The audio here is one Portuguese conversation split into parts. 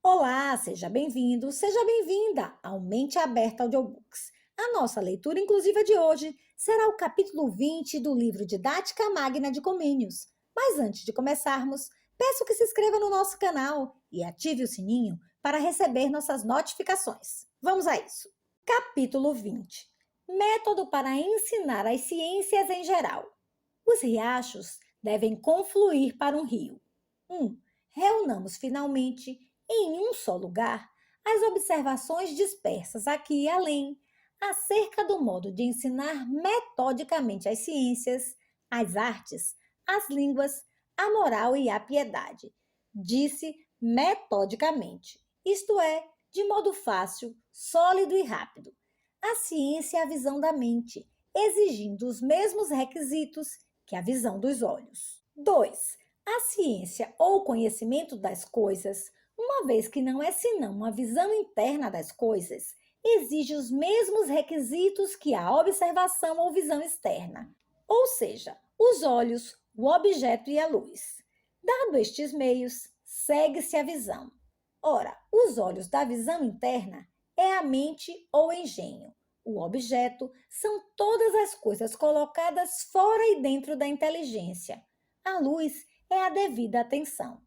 Olá, seja bem-vindo, seja bem-vinda ao Mente Aberta Audiobooks. A nossa leitura inclusiva de hoje será o capítulo 20 do livro Didática Magna de Comênios. Mas antes de começarmos, peço que se inscreva no nosso canal e ative o sininho para receber nossas notificações. Vamos a isso! Capítulo 20. Método para ensinar as ciências em geral. Os riachos devem confluir para um rio. 1. Reunamos finalmente em um só lugar as observações dispersas aqui e além acerca do modo de ensinar metodicamente as ciências, as artes, as línguas, a moral e a piedade. Disse metodicamente, isto é, de modo fácil, sólido e rápido. A ciência é a visão da mente, exigindo os mesmos requisitos que a visão dos olhos. 2. A ciência ou conhecimento das coisas, uma vez que não é senão uma visão interna das coisas, exige os mesmos requisitos que a observação ou visão externa, ou seja, os olhos, o objeto e a luz. Dado estes meios, segue-se a visão. Ora, os olhos da visão interna é a mente ou engenho. O objeto são todas as coisas colocadas fora e dentro da inteligência. A luz é a devida atenção.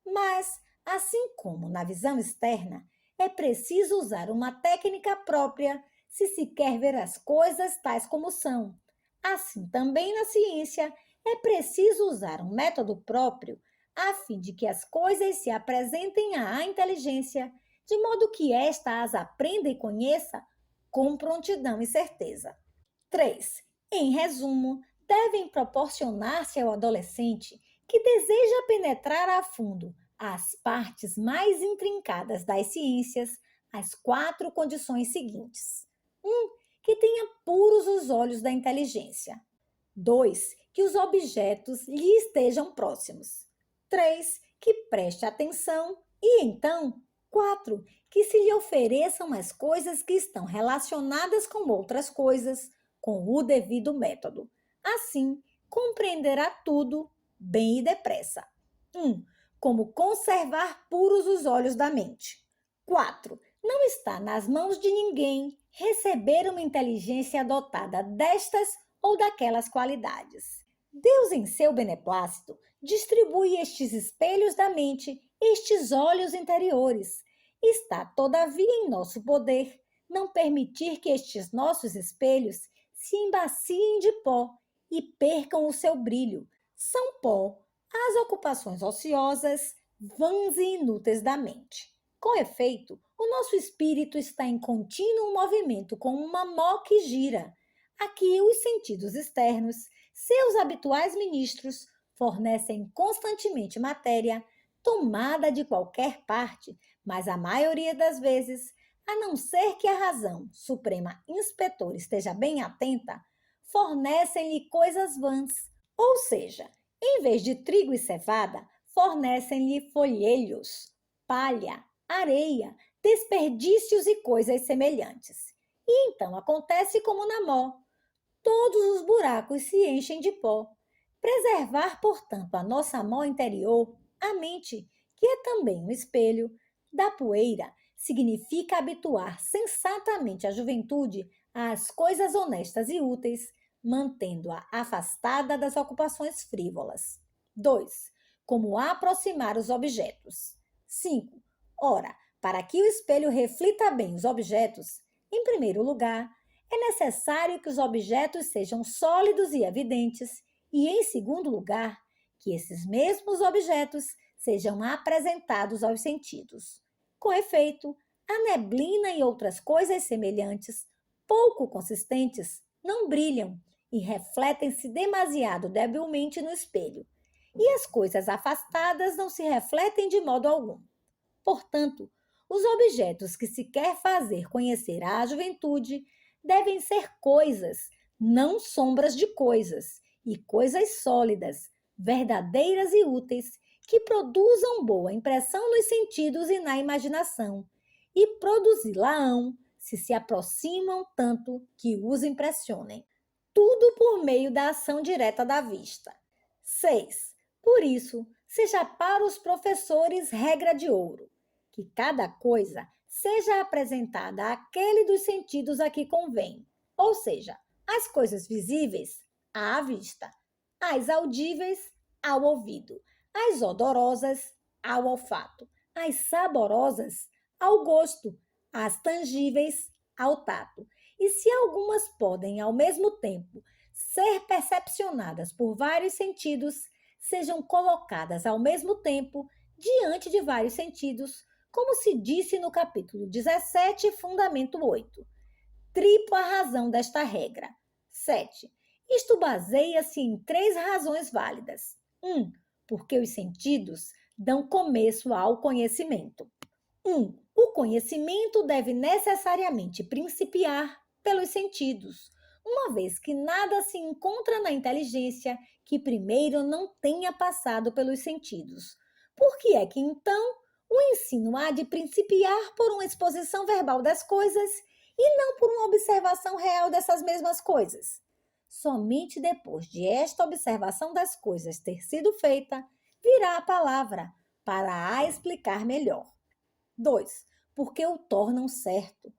Mas, assim como na visão externa, é preciso usar uma técnica própria se quer ver as coisas tais como são. Assim também na ciência, é preciso usar um método próprio a fim de que as coisas se apresentem à inteligência, de modo que esta as aprenda e conheça com prontidão e certeza. 3. Em resumo, devem proporcionar-se ao adolescente que deseja penetrar a fundo as partes mais intrincadas das ciências as 4 condições seguintes: 1. Que tenha puros os olhos da inteligência. 2. Que os objetos lhe estejam próximos. 3. Que preste atenção. E então, 4. Que se lhe ofereçam as coisas que estão relacionadas com outras coisas, com o devido método. Assim, compreenderá tudo bem e depressa. 1. Como conservar puros os olhos da mente. 4. Não está nas mãos de ninguém receber uma inteligência dotada destas ou daquelas qualidades. Deus, em seu beneplácito, distribui estes espelhos da mente, estes olhos interiores. Está, todavia, em nosso poder não permitir que estes nossos espelhos se embaciem de pó e percam o seu brilho. São pó as ocupações ociosas, vãs e inúteis da mente. Com efeito, o nosso espírito está em contínuo movimento como uma mó que gira. Aqui, os sentidos externos, seus habituais ministros, fornecem constantemente matéria, tomada de qualquer parte, mas a maioria das vezes, a não ser que a razão, suprema inspetor, esteja bem atenta, fornecem-lhe coisas vãs, ou seja, em vez de trigo e cevada, fornecem-lhe folhelhos, palha, areia, desperdícios e coisas semelhantes. E então acontece como na mó. Todos os buracos se enchem de pó. Preservar, portanto, a nossa mão interior, a mente, que é também um espelho, da poeira, significa habituar sensatamente a juventude às coisas honestas e úteis, mantendo-a afastada das ocupações frívolas. 2. Como aproximar os objetos. 5. Ora, para que o espelho reflita bem os objetos, em primeiro lugar, é necessário que os objetos sejam sólidos e evidentes, e, em segundo lugar, que esses mesmos objetos sejam apresentados aos sentidos. Com efeito, a neblina e outras coisas semelhantes, pouco consistentes, não brilham e refletem-se demasiado debilmente no espelho, e as coisas afastadas não se refletem de modo algum. Portanto, os objetos que se quer fazer conhecer à juventude devem ser coisas, não sombras de coisas, e coisas sólidas, verdadeiras e úteis, que produzam boa impressão nos sentidos e na imaginação, e produzi-la-ão se aproximam tanto que os impressionem. Tudo por meio da ação direta da vista. 6. Por isso, seja para os professores regra de ouro. que cada coisa seja apresentada àquele dos sentidos a que convém, ou seja, as coisas visíveis à vista, as audíveis ao ouvido, as odorosas ao olfato, as saborosas ao gosto, as tangíveis ao tato. E se algumas podem, ao mesmo tempo, ser percepcionadas por vários sentidos, sejam colocadas ao mesmo tempo diante de vários sentidos, como se disse no capítulo 17, fundamento 8. Tripla razão desta regra. 7. Isto baseia-se em 3 razões válidas. 1. Porque os sentidos dão começo ao conhecimento. 1. O conhecimento deve necessariamente principiar pelos sentidos, uma vez que nada se encontra na inteligência que primeiro não tenha passado pelos sentidos. Por que é que, então, o ensino há de principiar por uma exposição verbal das coisas e não por uma observação real dessas mesmas coisas? Somente depois de esta observação das coisas ter sido feita, virá a palavra para a explicar melhor. 2. Porque o tornam certo.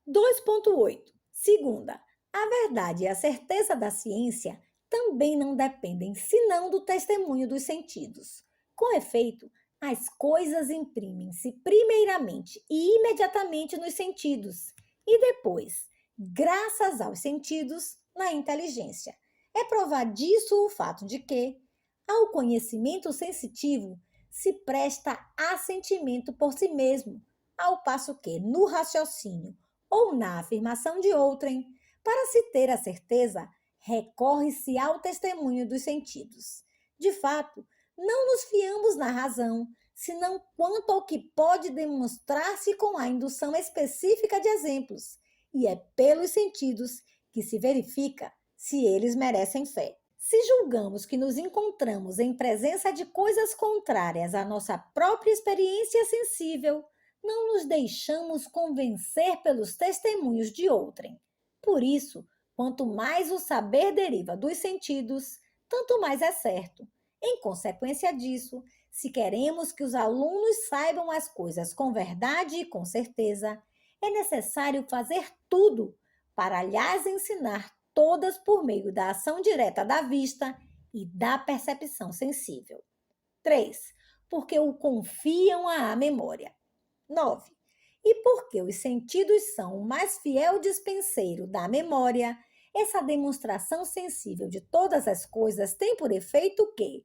2.8. Segunda, a verdade e a certeza da ciência também não dependem senão do testemunho dos sentidos. Com efeito, as coisas imprimem-se primeiramente e imediatamente nos sentidos e depois, graças aos sentidos, na inteligência. É provar disso o fato de que, ao conhecimento sensitivo, se presta assentimento por si mesmo, ao passo que, no raciocínio ou na afirmação de outrem, para se ter a certeza, recorre-se ao testemunho dos sentidos. De fato, não nos fiamos na razão, senão quanto ao que pode demonstrar-se com a indução específica de exemplos, e é pelos sentidos que se verifica se eles merecem fé. Se julgamos que nos encontramos em presença de coisas contrárias à nossa própria experiência sensível, não nos deixamos convencer pelos testemunhos de outrem. Por isso, quanto mais o saber deriva dos sentidos, tanto mais é certo. Em consequência disso, se queremos que os alunos saibam as coisas com verdade e com certeza, é necessário fazer tudo para lhes ensinar todas por meio da ação direta da vista e da percepção sensível. 3. Porque o confiam à memória. 9. E porque os sentidos são o mais fiel dispenseiro da memória, essa demonstração sensível de todas as coisas tem por efeito que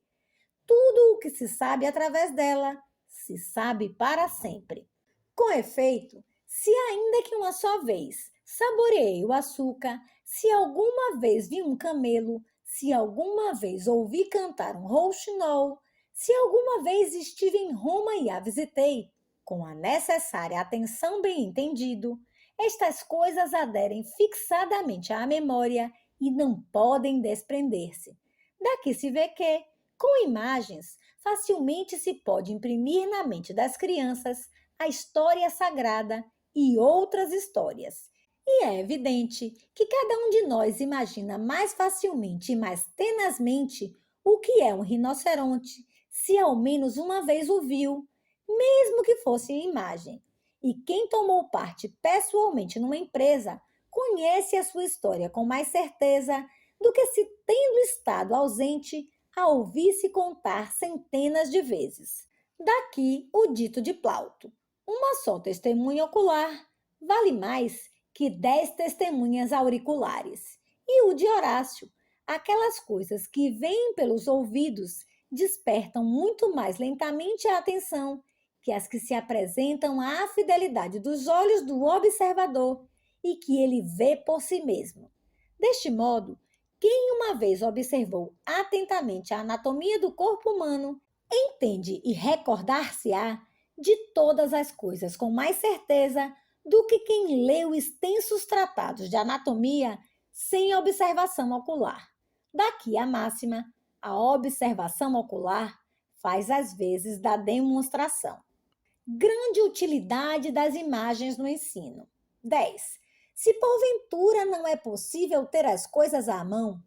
tudo o que se sabe através dela se sabe para sempre. Com efeito, se ainda que uma só vez saboreei o açúcar, se alguma vez vi um camelo, se alguma vez ouvi cantar um rouxinol, se alguma vez estive em Roma e a visitei, com a necessária atenção bem entendido, estas coisas aderem fixadamente à memória e não podem desprender-se. Daqui se vê que, com imagens, facilmente se pode imprimir na mente das crianças a história sagrada e outras histórias. E é evidente que cada um de nós imagina mais facilmente e mais tenazmente o que é um rinoceronte, se ao menos uma vez o viu, mesmo que fosse em imagem. E quem tomou parte pessoalmente numa empresa conhece a sua história com mais certeza do que se tendo estado ausente a ouvir-se contar centenas de vezes. Daqui o dito de Plauto: uma só testemunha ocular vale mais que 10 testemunhas auriculares. E o de Horácio: aquelas coisas que vêm pelos ouvidos despertam muito mais lentamente a atenção que as que se apresentam à fidelidade dos olhos do observador e que ele vê por si mesmo. Deste modo, quem uma vez observou atentamente a anatomia do corpo humano, entende e recordar-se-á de todas as coisas com mais certeza do que quem leu extensos tratados de anatomia sem observação ocular. Daqui a máxima, a observação ocular faz as vezes da demonstração. Grande utilidade das imagens no ensino. 10. Se porventura não é possível ter as coisas à mão,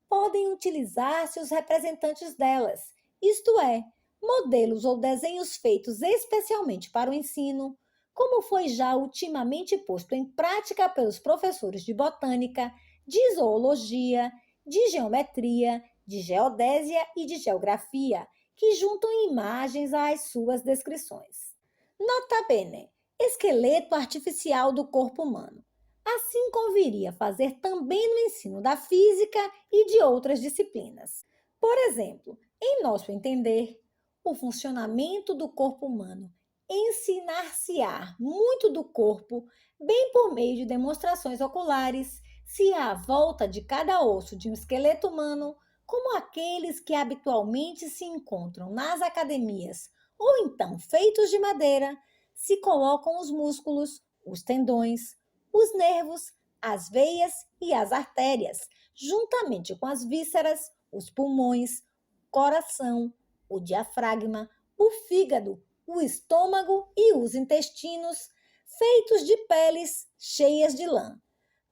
podem utilizar-se os representantes delas, isto é, modelos ou desenhos feitos especialmente para o ensino, como foi já ultimamente posto em prática pelos professores de botânica, de zoologia, de geometria, de geodésia e de geografia, que juntam imagens às suas descrições. Nota bene, esqueleto artificial do corpo humano. Assim conviria fazer também no ensino da física e de outras disciplinas. Por exemplo, em nosso entender, o funcionamento do corpo humano ensinar-se-á muito do corpo, bem por meio de demonstrações oculares, se à volta de cada osso de um esqueleto humano, como aqueles que habitualmente se encontram nas academias, ou então feitos de madeira, se colocam os músculos, os tendões, os nervos, as veias e as artérias, juntamente com as vísceras, os pulmões, o coração, o diafragma, o fígado, o estômago e os intestinos, feitos de peles cheias de lã.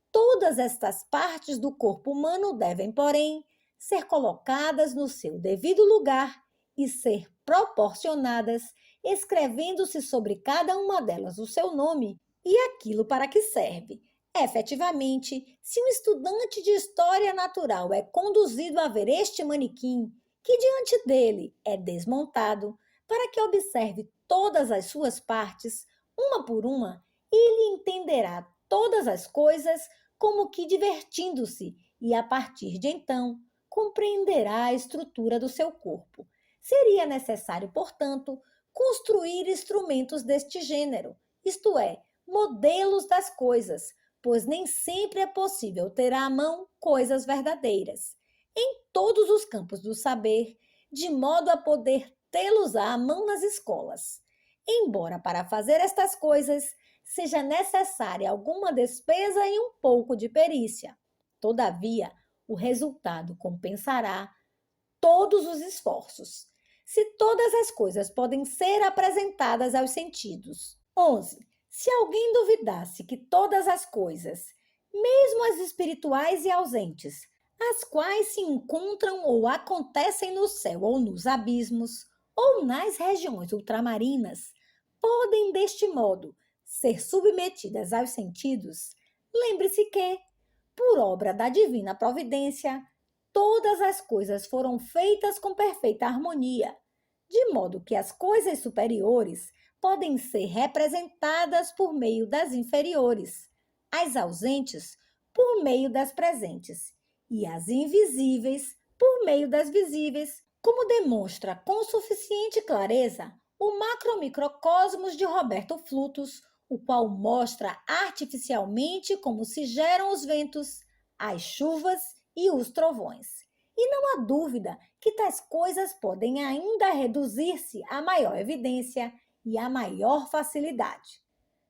Todas estas partes do corpo humano devem, porém, ser colocadas no seu devido lugar e ser proporcionadas, escrevendo-se sobre cada uma delas o seu nome e aquilo para que serve. Efetivamente, se um estudante de história natural é conduzido a ver este manequim, que diante dele é desmontado, para que observe todas as suas partes, uma por uma, ele entenderá todas as coisas como que divertindo-se, e a partir de então compreenderá a estrutura do seu corpo. Seria necessário, portanto, construir instrumentos deste gênero, isto é, modelos das coisas, pois nem sempre é possível ter à mão coisas verdadeiras, em todos os campos do saber, de modo a poder tê-los à mão nas escolas. Embora para fazer estas coisas seja necessária alguma despesa e um pouco de perícia. Todavia, o resultado compensará todos os esforços. Se todas as coisas podem ser apresentadas aos sentidos. 11. Se alguém duvidasse que todas as coisas, mesmo as espirituais e ausentes, as quais se encontram ou acontecem no céu ou nos abismos, ou nas regiões ultramarinas, podem deste modo ser submetidas aos sentidos, lembre-se que, por obra da divina providência, todas as coisas foram feitas com perfeita harmonia, de modo que as coisas superiores podem ser representadas por meio das inferiores, as ausentes por meio das presentes e as invisíveis por meio das visíveis, como demonstra com suficiente clareza o macromicrocosmos de Roberto Flutus, o qual mostra artificialmente como se geram os ventos, as chuvas e os trovões. E não há dúvida que tais coisas podem ainda reduzir-se à maior evidência e à maior facilidade.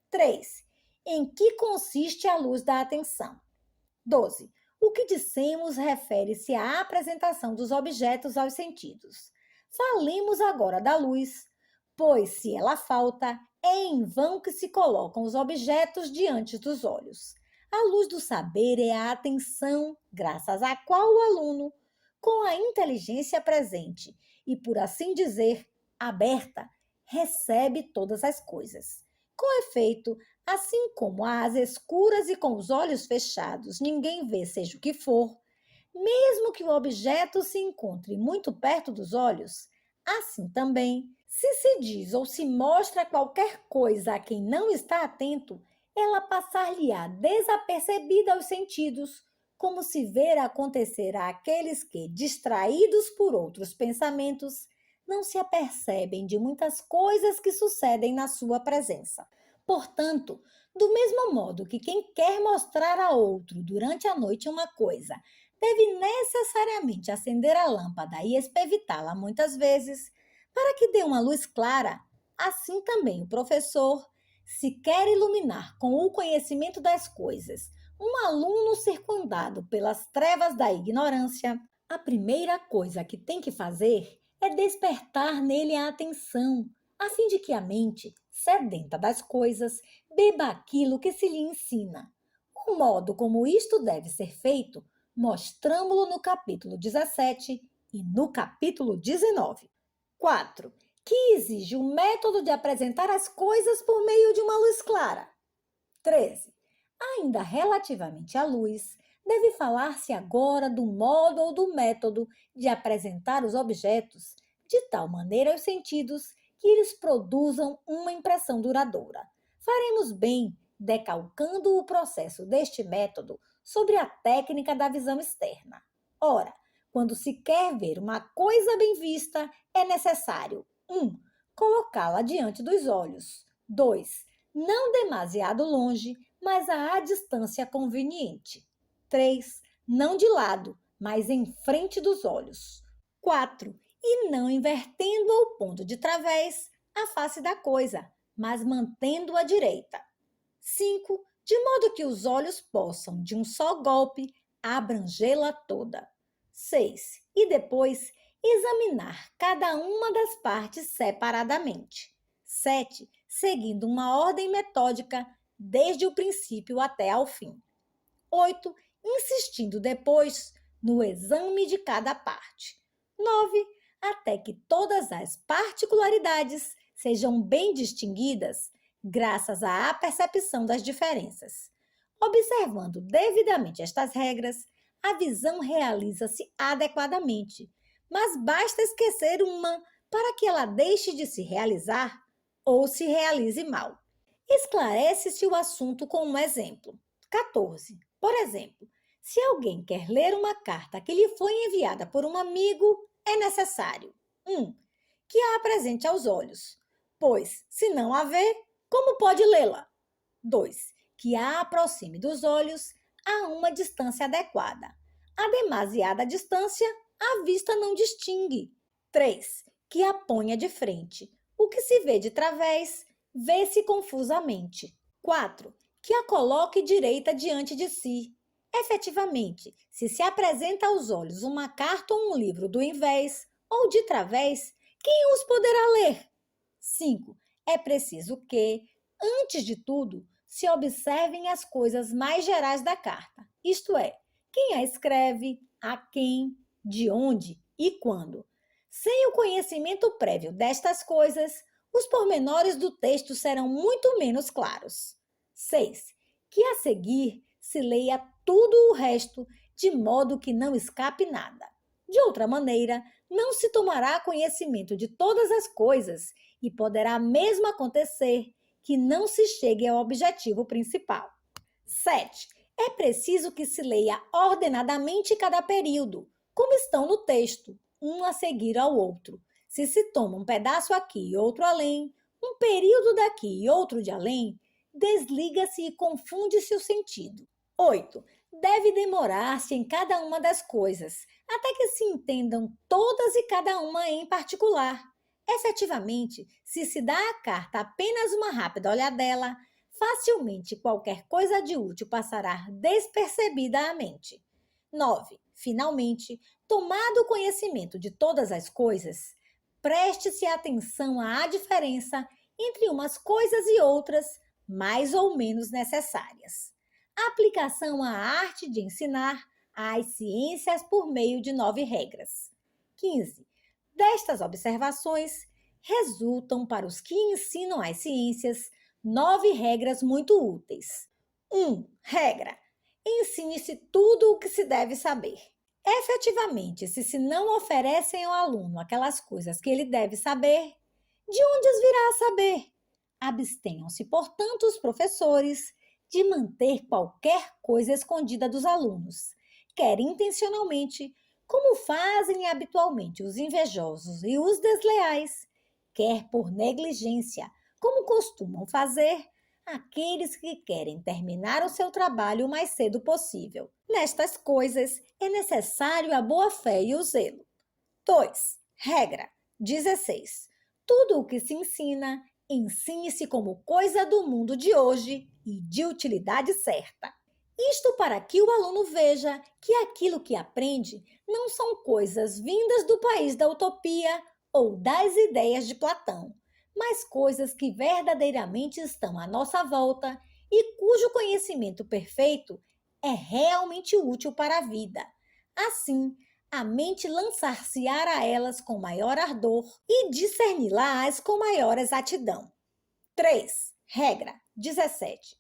3. Em que consiste a luz da atenção? 12. O que dissemos refere-se à apresentação dos objetos aos sentidos. Falemos agora da luz, pois se ela falta, é em vão que se colocam os objetos diante dos olhos. A luz do saber é a atenção, graças à qual o aluno, com a inteligência presente e, por assim dizer, aberta, recebe todas as coisas. Com efeito, assim como às escuras e com os olhos fechados ninguém vê seja o que for, mesmo que o objeto se encontre muito perto dos olhos, assim também, se diz ou se mostra qualquer coisa a quem não está atento, ela passar-lhe-á desapercebida aos sentidos, como se ver acontecer àqueles que, distraídos por outros pensamentos, não se apercebem de muitas coisas que sucedem na sua presença. Portanto, do mesmo modo que quem quer mostrar a outro durante a noite uma coisa, deve necessariamente acender a lâmpada e espevitá-la muitas vezes, para que dê uma luz clara, assim também o professor, se quer iluminar com o conhecimento das coisas um aluno circundado pelas trevas da ignorância, a primeira coisa que tem que fazer é despertar nele a atenção, a fim de que a mente, sedenta das coisas, beba aquilo que se lhe ensina. O modo como isto deve ser feito, mostramo-lo no capítulo 17 e no capítulo 19. 4. Que exige o método de apresentar as coisas por meio de uma luz clara. 13. Ainda relativamente à luz, deve falar-se agora do modo ou do método de apresentar os objetos, de tal maneira aos sentidos que eles produzam uma impressão duradoura. Faremos bem decalcando o processo deste método sobre a técnica da visão externa. Ora, quando se quer ver uma coisa bem vista, é necessário 1. Colocá-la diante dos olhos. 2. Não demasiado longe, mas à distância conveniente. 3. Não de lado, mas em frente dos olhos. 4. E não invertendo ou pondo de través a face da coisa, mas mantendo-a direita. 5. De modo que os olhos possam, de um só golpe, abrangê-la toda. 6. E depois examinar cada uma das partes separadamente. 7. Seguindo uma ordem metódica desde o princípio até ao fim. 8. Insistindo depois no exame de cada parte. 9. Até que todas as particularidades sejam bem distinguidas, graças à percepção das diferenças. Observando devidamente estas regras, a visão realiza-se adequadamente, mas basta esquecer uma para que ela deixe de se realizar ou se realize mal. Esclarece-se o assunto com um exemplo. 14. Por exemplo, se alguém quer ler uma carta que lhe foi enviada por um amigo, é necessário 1. Que a apresente aos olhos, pois, se não a vê, como pode lê-la? 2. Que a aproxime dos olhos a uma distância adequada. A demasiada distância, a vista não distingue. 3. Que a ponha de frente. O que se vê de través, vê-se confusamente. 4. Que a coloque direita diante de si. Efetivamente, se apresenta aos olhos uma carta ou um livro do invés ou de través, quem os poderá ler? 5. É preciso que, antes de tudo, se observem as coisas mais gerais da carta, isto é, quem a escreve, a quem, de onde e quando. Sem o conhecimento prévio destas coisas, os pormenores do texto serão muito menos claros. 6. Que a seguir se leia tudo o resto, de modo que não escape nada. De outra maneira, não se tomará conhecimento de todas as coisas e poderá mesmo acontecer que não se chegue ao objetivo principal. 7. É preciso que se leia ordenadamente cada período, como estão no texto, um a seguir ao outro. Se toma um pedaço aqui e outro além, um período daqui e outro de além, desliga-se e confunde-se o sentido. 8. Deve demorar-se em cada uma das coisas, até que se entendam todas e cada uma em particular. Efetivamente, se dá à carta apenas uma rápida olhadela, facilmente qualquer coisa de útil passará despercebida à mente. 9. Finalmente, tomado o conhecimento de todas as coisas, preste-se atenção à diferença entre umas coisas e outras, mais ou menos necessárias. Aplicação à arte de ensinar as ciências por meio de 9 regras. 15. Destas observações, resultam para os que ensinam as ciências 9 regras muito úteis. 1. Regra: ensine-se tudo o que se deve saber. Efetivamente, se não oferecem ao aluno aquelas coisas que ele deve saber, de onde as virá a saber? Abstenham-se, portanto, os professores de manter qualquer coisa escondida dos alunos, quer intencionalmente, como fazem habitualmente os invejosos e os desleais, quer por negligência, como costumam fazer aqueles que querem terminar o seu trabalho o mais cedo possível. Nestas coisas é necessário a boa-fé e o zelo. 2. Regra 16. Tudo o que se ensina, ensine-se como coisa do mundo de hoje e de utilidade certa. Isto para que o aluno veja que aquilo que aprende não são coisas vindas do país da utopia ou das ideias de Platão, mas coisas que verdadeiramente estão à nossa volta e cujo conhecimento perfeito é realmente útil para a vida. Assim, a mente lançar-se-á a elas com maior ardor e discerni-las com maior exatidão. 3. Regra 17.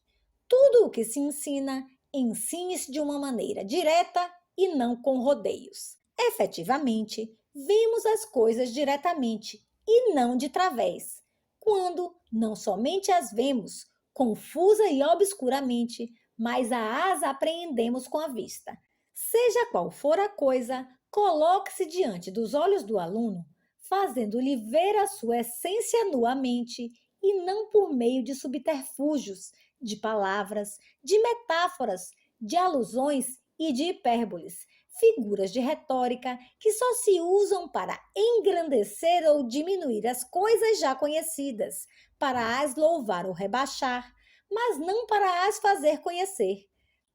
Tudo o que se ensina, ensine-se de uma maneira direta e não com rodeios. Efetivamente, vemos as coisas diretamente e não de través, quando não somente as vemos, confusa e obscuramente, mas as apreendemos com a vista. Seja qual for a coisa, coloque-se diante dos olhos do aluno, fazendo-lhe ver a sua essência nuamente e não por meio de subterfúgios, de palavras, de metáforas, de alusões e de hipérboles, figuras de retórica que só se usam para engrandecer ou diminuir as coisas já conhecidas, para as louvar ou rebaixar, mas não para as fazer conhecer.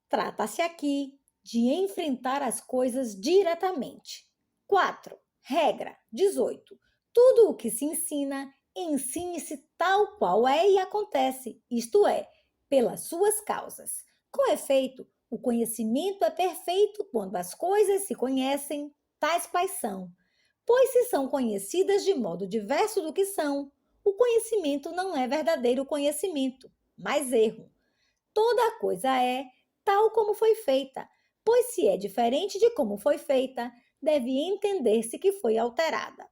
Trata-se aqui de enfrentar as coisas diretamente. 4. Regra 18. Tudo o que se ensina, ensine-se tal qual é e acontece, isto é, pelas suas causas. Com efeito, o conhecimento é perfeito quando as coisas se conhecem tais quais são, pois se são conhecidas de modo diverso do que são, o conhecimento não é verdadeiro conhecimento, mas erro. Toda coisa é tal como foi feita, pois se é diferente de como foi feita, deve entender-se que foi alterada.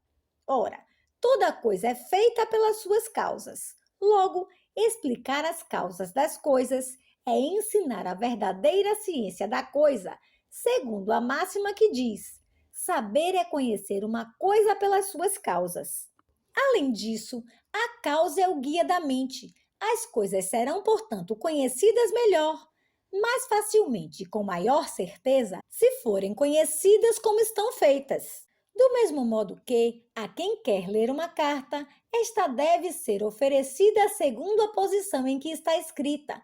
Ora, toda coisa é feita pelas suas causas. Logo, explicar as causas das coisas é ensinar a verdadeira ciência da coisa, segundo a máxima que diz: saber é conhecer uma coisa pelas suas causas. Além disso, a causa é o guia da mente. As coisas serão, portanto, conhecidas melhor, mais facilmente e com maior certeza, se forem conhecidas como estão feitas. Do mesmo modo que, a quem quer ler uma carta, esta deve ser oferecida segundo a posição em que está escrita,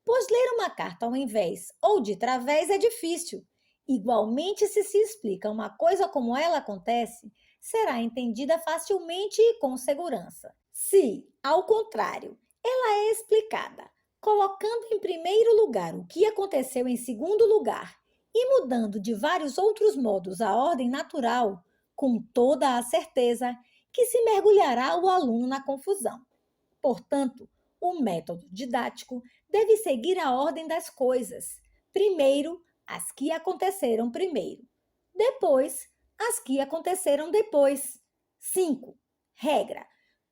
pois ler uma carta ao invés ou de través é difícil. Igualmente, se explica uma coisa como ela acontece, será entendida facilmente e com segurança. Se, ao contrário, ela é explicada, colocando em primeiro lugar o que aconteceu em segundo lugar e mudando de vários outros modos a ordem natural, com toda a certeza que se mergulhará o aluno na confusão. Portanto, o método didático deve seguir a ordem das coisas. Primeiro, as que aconteceram primeiro. Depois, as que aconteceram depois. 5. Regra: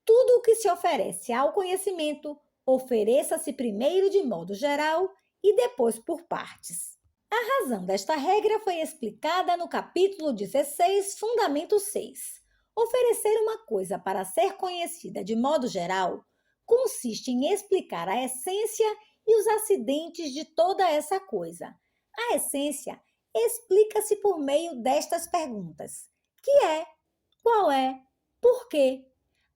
tudo o que se oferece ao conhecimento, ofereça-se primeiro de modo geral e depois por partes. A razão desta regra foi explicada no capítulo 16, Fundamento 6. Oferecer uma coisa para ser conhecida de modo geral consiste em explicar a essência e os acidentes de toda essa coisa. A essência explica-se por meio destas perguntas: que é, qual é, por quê?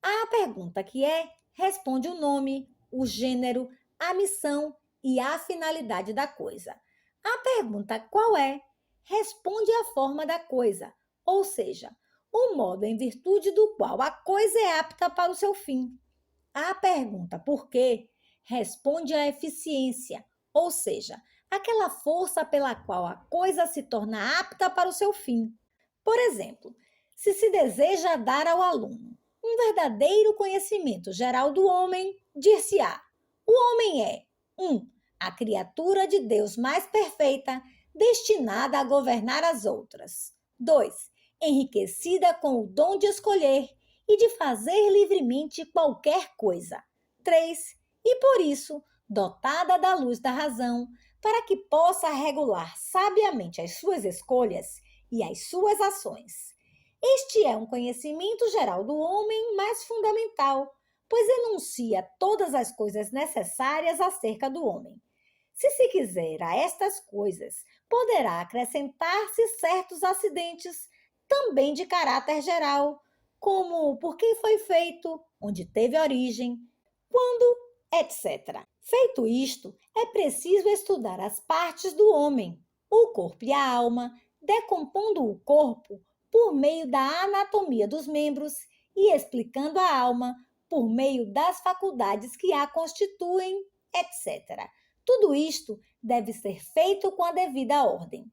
A pergunta que é responde o nome, o gênero, a missão e a finalidade da coisa. A pergunta qual é responde a forma da coisa, ou seja, o modo em virtude do qual a coisa é apta para o seu fim. A pergunta por quê responde à eficiência, ou seja, aquela força pela qual a coisa se torna apta para o seu fim. Por exemplo, se deseja dar ao aluno um verdadeiro conhecimento geral do homem, dir-se-á: o homem é 1. A criatura de Deus mais perfeita, destinada a governar as outras. 2. Enriquecida com o dom de escolher e de fazer livremente qualquer coisa. 3. E por isso, dotada da luz da razão, para que possa regular sabiamente as suas escolhas e as suas ações. Este é um conhecimento geral do homem mais fundamental, pois enuncia todas as coisas necessárias acerca do homem. Se quiser a estas coisas, poderá acrescentar-se certos acidentes, também de caráter geral, como por quem foi feito, onde teve origem, quando, etc. Feito isto, é preciso estudar as partes do homem, o corpo e a alma, decompondo o corpo por meio da anatomia dos membros e explicando a alma por meio das faculdades que a constituem, etc. Tudo isto deve ser feito com a devida ordem.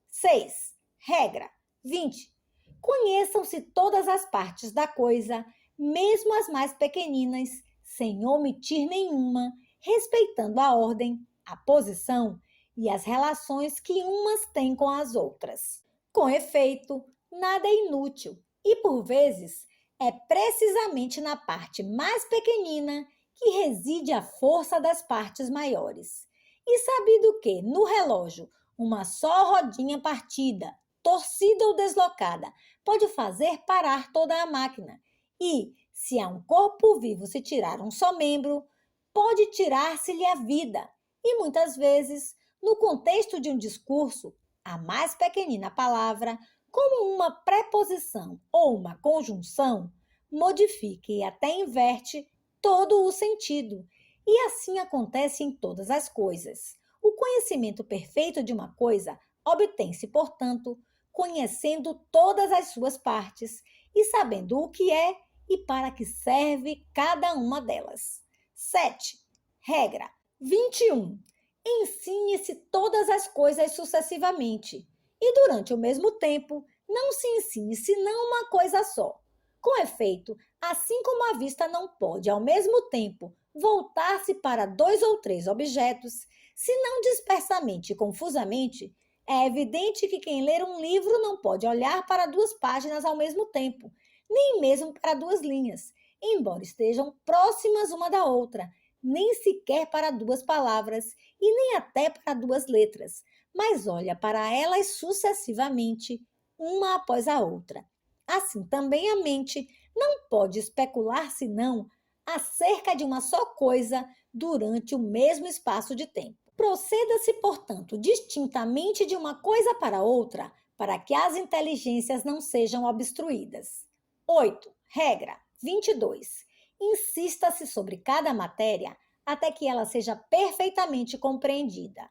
6. Regra 20. Conheçam-se todas as partes da coisa, mesmo as mais pequeninas, sem omitir nenhuma, respeitando a ordem, a posição e as relações que umas têm com as outras. Com efeito, nada é inútil e, por vezes, é precisamente na parte mais pequenina que reside a força das partes maiores. E sabido que, no relógio, uma só rodinha partida, torcida ou deslocada, pode fazer parar toda a máquina. E, se a um corpo vivo se tirar um só membro, pode tirar-se-lhe a vida. E muitas vezes, no contexto de um discurso, a mais pequenina palavra, como uma preposição ou uma conjunção, modifica e até inverte todo o sentido. E assim acontece em todas as coisas. O conhecimento perfeito de uma coisa obtém-se, portanto, conhecendo todas as suas partes e sabendo o que é e para que serve cada uma delas. 7. Regra 21. Ensine-se todas as coisas sucessivamente e, durante o mesmo tempo, não se ensine senão uma coisa só. Com efeito, assim como a vista não pode, ao mesmo tempo, voltar-se para 2 ou 3 objetos, se não dispersamente e confusamente, é evidente que quem ler um livro não pode olhar para 2 páginas ao mesmo tempo, nem mesmo para 2 linhas, embora estejam próximas uma da outra, nem sequer para 2 palavras e nem até para 2 letras, mas olha para elas sucessivamente, uma após a outra. Assim também a mente não pode especular senão acerca de uma só coisa durante o mesmo espaço de tempo. Proceda-se, portanto, distintamente de uma coisa para outra, para que as inteligências não sejam obstruídas. 8. Regra 22. Insista-se sobre cada matéria até que ela seja perfeitamente compreendida.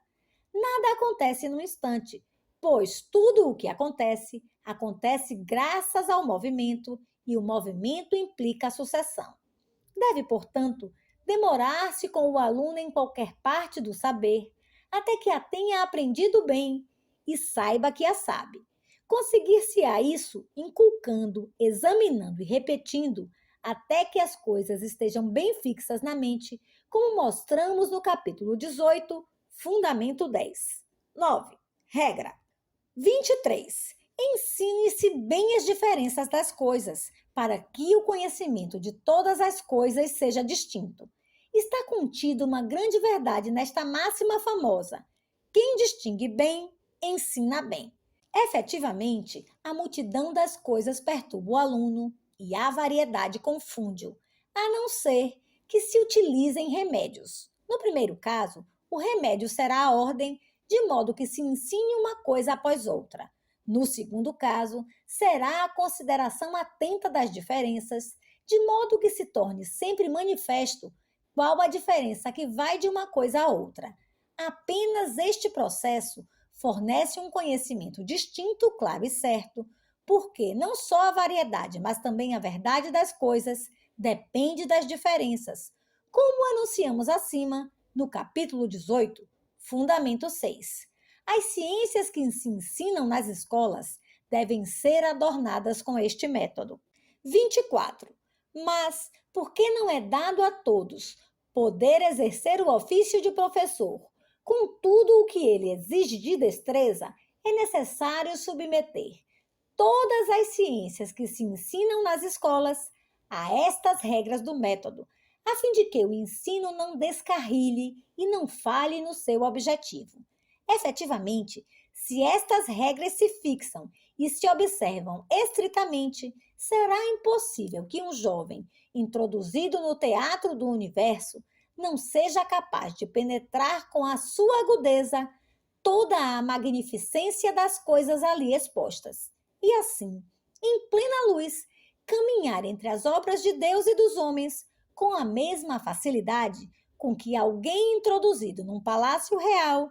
Nada acontece num instante, pois tudo o que acontece, acontece graças ao movimento, e o movimento implica a sucessão. Deve, portanto, demorar-se com o aluno em qualquer parte do saber, até que a tenha aprendido bem e saiba que a sabe. Conseguir-se-á isso inculcando, examinando e repetindo, até que as coisas estejam bem fixas na mente, como mostramos no capítulo 18, Fundamento 10. 9. Regra 23. Ensine-se bem as diferenças das coisas, para que o conhecimento de todas as coisas seja distinto. Está contida uma grande verdade nesta máxima famosa: quem distingue bem, ensina bem. Efetivamente, a multidão das coisas perturba o aluno e a variedade confunde-o, a não ser que se utilizem remédios. No primeiro caso, o remédio será a ordem, de modo que se ensine uma coisa após outra. No segundo caso, será a consideração atenta das diferenças, de modo que se torne sempre manifesto qual a diferença que vai de uma coisa a outra. Apenas este processo fornece um conhecimento distinto, claro e certo, porque não só a variedade, mas também a verdade das coisas depende das diferenças, como anunciamos acima no capítulo 18, Fundamento 6. As ciências que se ensinam nas escolas devem ser adornadas com este método. 24. Mas, por que não é dado a todos poder exercer o ofício de professor? Com tudo o que ele exige de destreza, é necessário submeter todas as ciências que se ensinam nas escolas a estas regras do método, a fim de que o ensino não descarrile e não falhe no seu objetivo. Efetivamente, se estas regras se fixam e se observam estritamente, será impossível que um jovem, introduzido no teatro do universo, não seja capaz de penetrar com a sua agudeza toda a magnificência das coisas ali expostas. E assim, em plena luz, caminhar entre as obras de Deus e dos homens com a mesma facilidade com que alguém introduzido num palácio real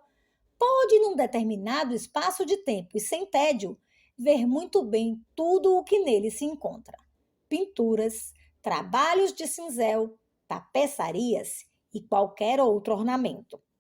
pode, num determinado espaço de tempo e sem tédio, ver muito bem tudo o que nele se encontra: pinturas, trabalhos de cinzel, tapeçarias e qualquer outro ornamento.